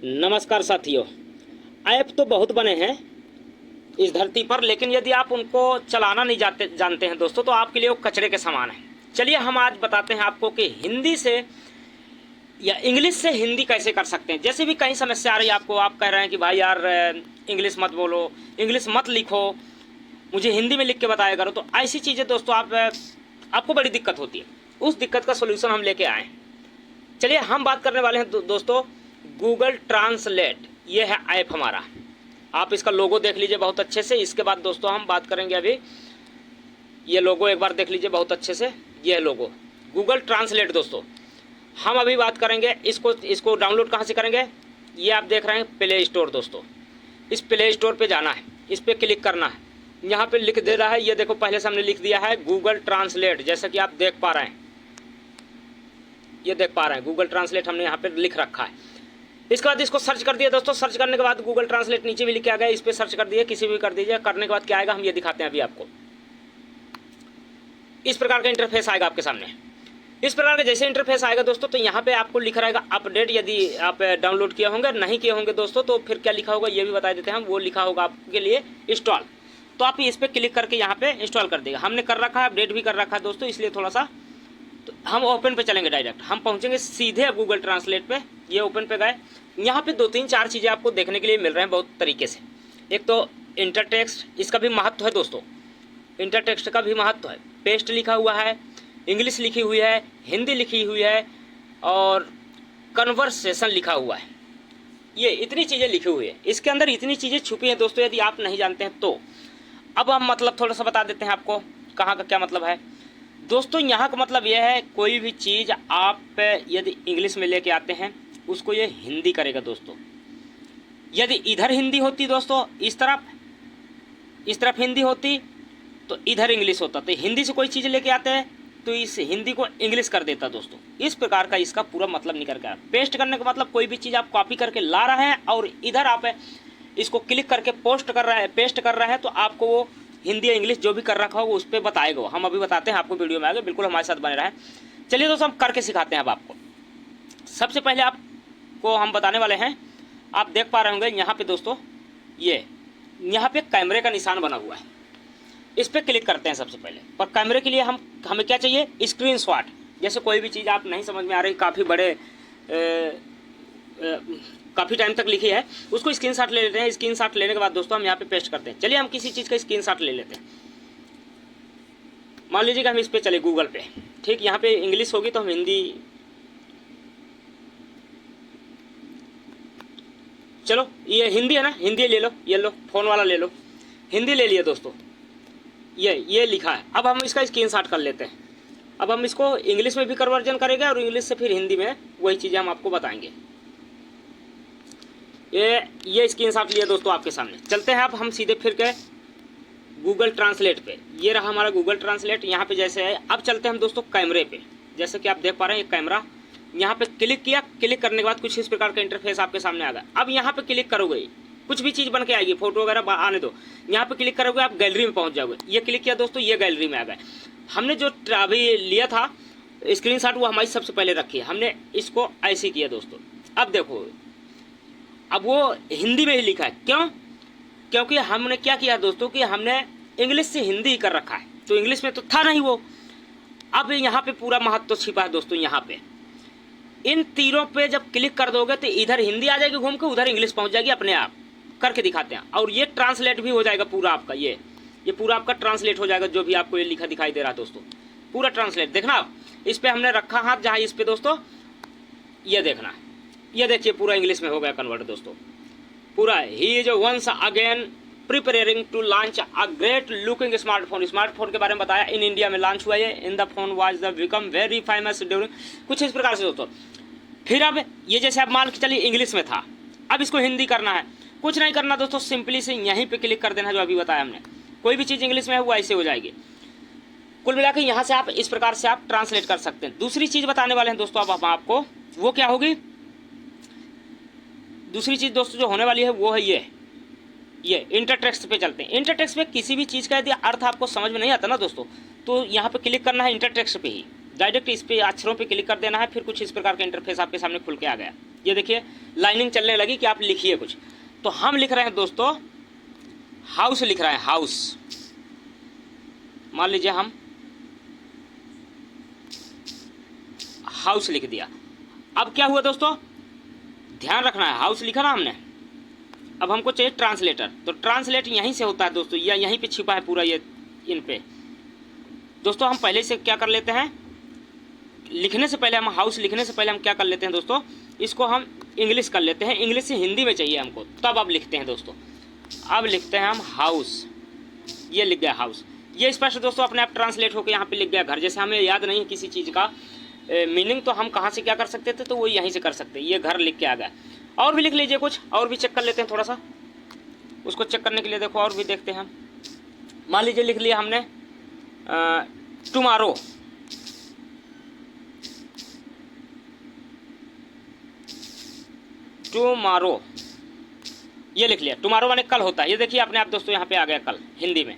नमस्कार साथियों। ऐप तो बहुत बने हैं इस धरती पर, लेकिन यदि आप उनको चलाना नहीं जानते हैं दोस्तों, तो आपके लिए वो कचरे के समान है। चलिए हम आज बताते हैं आपको कि हिंदी से या इंग्लिश से हिंदी कैसे कर सकते हैं। जैसे भी कहीं समस्या आ रही है आपको, आप कह रहे हैं कि भाई यार इंग्लिश मत बोलो, इंग्लिश मत लिखो, मुझे हिंदी में लिख के बताया करो, तो ऐसी चीज़ें दोस्तों आपको बड़ी दिक्कत होती है। उस दिक्कत का सोल्यूशन हम लेके आए हैं। चलिए हम बात करने वाले हैं दोस्तों गूगल ट्रांसलेट। ये है ऐप हमारा। आप इसका लोगो देख लीजिए बहुत अच्छे से। इसके बाद दोस्तों हम बात करेंगे अभी, ये लोगो एक बार देख लीजिए बहुत अच्छे से। ये है लोगो गूगल ट्रांसलेट। दोस्तों हम अभी बात करेंगे इसको डाउनलोड कहाँ से करेंगे। ये आप देख रहे हैं प्ले स्टोर। दोस्तों इस प्ले स्टोर पे जाना है, इस पर क्लिक करना है। यहाँ पे लिख दे रहा है, ये देखो पहले से हमने लिख दिया है गूगल ट्रांसलेट, जैसा कि आप देख पा रहे हैं। ये देख पा रहे हैं गूगल ट्रांसलेट हमने यहाँ पे लिख रखा है। इसके बाद इसको सर्च कर दिया दोस्तों। सर्च करने के बाद गूगल ट्रांसलेट नीचे भी लिख के आ गया, इस पर सर्च कर दिए, किसी भी कर दीजिए। करने के बाद क्या आएगा हम ये दिखाते हैं अभी आपको। इस प्रकार का इंटरफेस आएगा आपके सामने। इस प्रकार का जैसे इंटरफेस आएगा दोस्तों, तो यहाँ पे आपको लिखा रहेगा अपडेट। यदि आप डाउनलोड किए होंगे, नहीं किए होंगे दोस्तों, तो फिर क्या लिखा होगा ये भी बता देते हैं हम। वो लिखा होगा आपके लिए इंस्टॉल। तो आप इस पर क्लिक करके यहाँ पे इंस्टॉल कर देगा। हमने कर रखा है, अपडेट भी कर रखा है दोस्तों, इसलिए थोड़ा सा तो हम ओपन पे चलेंगे डायरेक्ट। हम पहुंचेंगे सीधे अब गूगल ट्रांसलेट पे। ये ओपन पे गए, यहाँ पे 2-3-4 चीज़ें आपको देखने के लिए मिल रहे हैं बहुत तरीके से। एक तो इंटर टेक्स्ट, इसका भी महत्व है दोस्तों। इंटर टेक्स्ट का भी महत्व है। पेस्ट लिखा हुआ है, इंग्लिश लिखी हुई है, हिंदी लिखी हुई है और कन्वर्सेशन लिखा हुआ है। ये इतनी चीज़ें लिखी हुई है, इसके अंदर इतनी चीज़ें छुपी हैं दोस्तों, यदि आप नहीं जानते हैं तो। अब हम मतलब थोड़ा सा बता देते हैं आपको कहाँ का क्या मतलब है। दोस्तों यहाँ का मतलब यह है, कोई भी चीज़ आप यदि इंग्लिश में लेके आते हैं, उसको ये हिंदी करेगा दोस्तों। यदि इधर हिंदी होती दोस्तों, इस तरफ हिंदी होती, तो इधर इंग्लिश होता। तो हिंदी से कोई चीज़ लेके आते हैं तो इस हिंदी को इंग्लिश कर देता दोस्तों। इस प्रकार का इसका पूरा मतलब निकल कर। पेस्ट करने का मतलब कोई भी चीज़ आप कॉपी करके ला रहे हैं और इधर आप इसको क्लिक करके पेस्ट कर रहे हैं, तो आपको वो हिंदी या इंग्लिश जो भी कर रखा हो वो उस पर बताएगा। हम अभी बताते हैं आपको, वीडियो में आगे बिल्कुल हमारे साथ बने रहें। चलिए दोस्तों हम करके सिखाते हैं अब आपको। सबसे पहले आपको हम बताने वाले हैं, आप देख पा रहे होंगे यहाँ पे दोस्तों, ये यहाँ पे कैमरे का निशान बना हुआ है। इस पर क्लिक करते हैं सबसे पहले। पर कैमरे के लिए हमें क्या चाहिए, स्क्रीनशॉट। जैसे कोई भी चीज़ आप नहीं समझ में आ रही, काफ़ी बड़े काफ़ी टाइम तक लिखी है, उसको स्क्रीनशॉट ले लेते हैं। स्क्रीनशॉट लेने के बाद दोस्तों हम यहाँ पे पेस्ट करते हैं। चलिए हम किसी चीज़ का स्क्रीनशॉट ले लेते हैं। मान लीजिए कि हम इस पे चले गूगल पे, ठीक। यहाँ पे इंग्लिश होगी तो हम हिंदी, चलो ये हिंदी है ना, हिंदी ले लो। ये लो फ़ोन वाला ले लो, हिंदी ले लिए दोस्तों। ये लिखा है। अब हम इसका स्क्रीनशॉट कर लेते हैं। अब हम इसको इंग्लिश में भी कन्वर्जन करेंगे और इंग्लिश से फिर हिंदी में वही चीज़ें हम आपको बताएंगे। ये स्क्रीनशॉट लिए दोस्तों आपके सामने। चलते हैं अब हम सीधे फिर के गूगल ट्रांसलेट पे। ये रहा हमारा गूगल ट्रांसलेट, यहाँ पे जैसे है। अब चलते हैं हम दोस्तों कैमरे पे। जैसे कि आप देख पा रहे हैं, ये कैमरा, यहाँ पे क्लिक किया। क्लिक करने के बाद कुछ इस प्रकार का इंटरफेस आपके सामने आ गया। अब यहाँ पे क्लिक करोगे, कुछ भी चीज़ बन के आएगी, फोटो वगैरह आने दो। यहाँ पे क्लिक करोगे, आप गैलरी में पहुँच जाओगे। ये क्लिक किया दोस्तों, ये गैलरी में आ गए। हमने जो अभी लिया था स्क्रीनशॉट, वो हमारी सबसे पहले रखी है। हमने इसको ऐसे किया दोस्तों। अब देखो, अब वो हिंदी में ही लिखा है। क्यों? क्योंकि हमने क्या किया दोस्तों कि हमने इंग्लिश से हिंदी कर रखा है, तो इंग्लिश में तो था नहीं वो। अब यहाँ पे पूरा महत्व छिपा है दोस्तों। यहाँ पे इन तीरों पे जब क्लिक कर दोगे तो इधर हिंदी आ जाएगी घूम के, उधर इंग्लिश पहुँच जाएगी अपने आप। करके दिखाते हैं। और ये ट्रांसलेट भी हो जाएगा पूरा आपका। ये पूरा आपका ट्रांसलेट हो जाएगा, जो भी आपको ये लिखा दिखाई दे रहा है दोस्तों, पूरा ट्रांसलेट। देखना आप, इस पे हमने रखा हाथ जहाँ, इस पे दोस्तों ये देखना, ये देखिए पूरा इंग्लिश में हो गया कन्वर्ट दोस्तों पूरा। He is once again preparing to launch a great looking smartphone. Smartphone के बारे में बताया, इन इंडिया में लॉन्च हुआ है। In the phone was the become very famous during, कुछ इस प्रकार से दोस्तों। फिर अब ये जैसे अब मान के चलिए इंग्लिश में था, अब इसको हिंदी करना है। कुछ नहीं करना दोस्तों, सिंपली से यहीं पे क्लिक कर देना, जो अभी बताया हमने। कोई भी चीज़ इंग्लिश में है वो ऐसे हो जाएगी। कुल मिला के यहाँ से आप इस प्रकार से आप ट्रांसलेट कर सकते हैं। दूसरी चीज़ बताने वाले हैं दोस्तों अब हम आपको, वो क्या होगी। दूसरी चीज़ दोस्तों जो होने वाली है वो है ये इंटर टेक्स्ट पे चलते हैं। इंटर टेक्स्ट पे किसी भी चीज़ का यदि अर्थ आपको समझ में नहीं आता ना दोस्तों, तो यहाँ पे क्लिक करना है इंटर टेक्स्ट पे ही। डायरेक्ट इस पे अक्षरों पे क्लिक कर देना है। फिर कुछ इस प्रकार का इंटरफेस आपके सामने खुल के आ गया। ये देखिए लाइनिंग चलने लगी कि आप लिखिए कुछ। तो हम लिख रहे हैं दोस्तों हाउस लिख रहे हैं, हाउस। मान लीजिए हम हाउस लिख दिया। अब क्या हुआ दोस्तों, ध्यान रखना है, हाउस लिखा ना हमने, अब हमको चाहिए ट्रांसलेटर। तो ट्रांसलेट यहीं से होता है दोस्तों, या यहीं पे छिपा है पूरा ये इन पे। दोस्तों हम पहले से क्या कर लेते हैं, लिखने से पहले हम हाउस लिखने से पहले हम क्या कर लेते हैं दोस्तों, इसको हम इंग्लिश कर लेते हैं। इंग्लिश से हिंदी में चाहिए हमको, तब अब लिखते हैं दोस्तों। अब लिखते हैं हम हाउस, ये लिख गया हाउस। ये स्पष्ट दोस्तों अपने आप ट्रांसलेट होकर यहाँ पे लिख गया घर। जैसे हमें याद नहीं है किसी चीज़ का मीनिंग, तो हम कहाँ से क्या कर सकते थे, तो वो यहीं से कर सकते हैं। ये घर लिख के आ गया। और भी लिख लीजिए कुछ, और भी चेक कर लेते हैं थोड़ा सा। उसको चेक करने के लिए देखो और भी देखते हैं हम। मान लीजिए लिख लिया हमने टुमारो, टुमारो ये लिख लिया। टुमारो माने कल होता है। ये देखिए अपने आप दोस्तों यहाँ पे आ गया कल हिंदी में।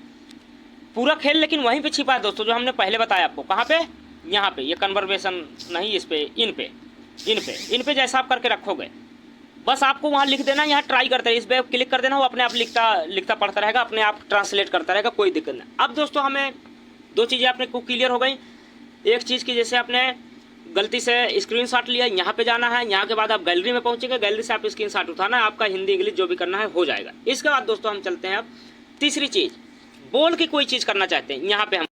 पूरा खेल लेकिन वहीं पे छिपा है दोस्तों, जो हमने पहले बताया आपको। कहाँ पे, यहाँ पे। ये कन्वर्सेशन नहीं, इस पे, इन पे जैसा आप करके रखोगे, बस आपको वहाँ लिख देना। यहाँ ट्राई करते रहे, इस पे क्लिक कर देना, वो अपने आप लिखता पढ़ता रहेगा, अपने आप ट्रांसलेट करता रहेगा, कोई दिक्कत नहीं। अब दोस्तों हमें दो चीज़ें अपने को क्लियर हो गई। एक चीज़ की, जैसे आपने गलती से स्क्रीनशॉट लिया, यहाँ पे जाना है, यहाँ के बाद आप गैलरी में पहुँचेंगे, गैलरी से आप स्क्रीनशॉट उठाना है, आपका हिंदी इंग्लिश जो भी करना है हो जाएगा। इसके बाद दोस्तों हम चलते हैं अब तीसरी चीज़, बोल के कोई चीज़ करना चाहते हैं। यहाँ पे हम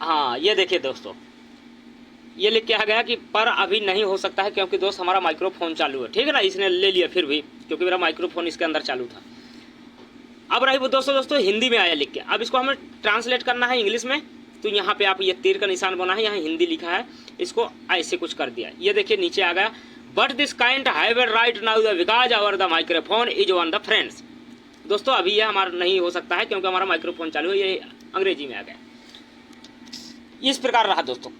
हाँ ये देखिए दोस्तों, ये लिख के आ गया कि पर अभी नहीं हो सकता है क्योंकि दोस्त हमारा माइक्रोफोन चालू है। ठीक है ना, इसने ले लिया फिर भी, क्योंकि मेरा माइक्रोफोन इसके अंदर चालू था। अब रही वो दोस्तों हिंदी में आया लिख के। अब इसको हमें ट्रांसलेट करना है इंग्लिश में। तो यहाँ पे आप ये तीर का निशान बना है, यहाँ हिंदी लिखा है, इसको ऐसे कुछ कर दिया। ये देखिए नीचे आ गया, but this kind have right now the because our the microphone is on the friends. दोस्तों अभी ये हमारा नहीं हो सकता है क्योंकि हमारा माइक्रोफोन चालू है। ये अंग्रेजी में आ गया। इस प्रकार रहा दोस्तों।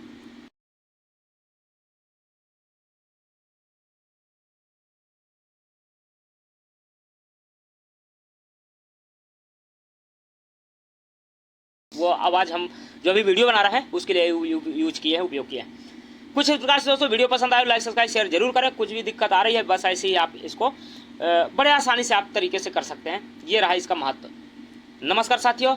वो आवाज़ हम जो भी वीडियो बना रहे हैं उसके लिए यूज किए हैं, उपयोग किए हैं। कुछ इस प्रकार से दोस्तों वीडियो पसंद आए लाइक सब्सक्राइब शेयर जरूर करें। कुछ भी दिक्कत आ रही है बस ऐसे ही आप इसको बड़े आसानी से आप तरीके से कर सकते हैं। ये रहा इसका महत्व। नमस्कार साथियों।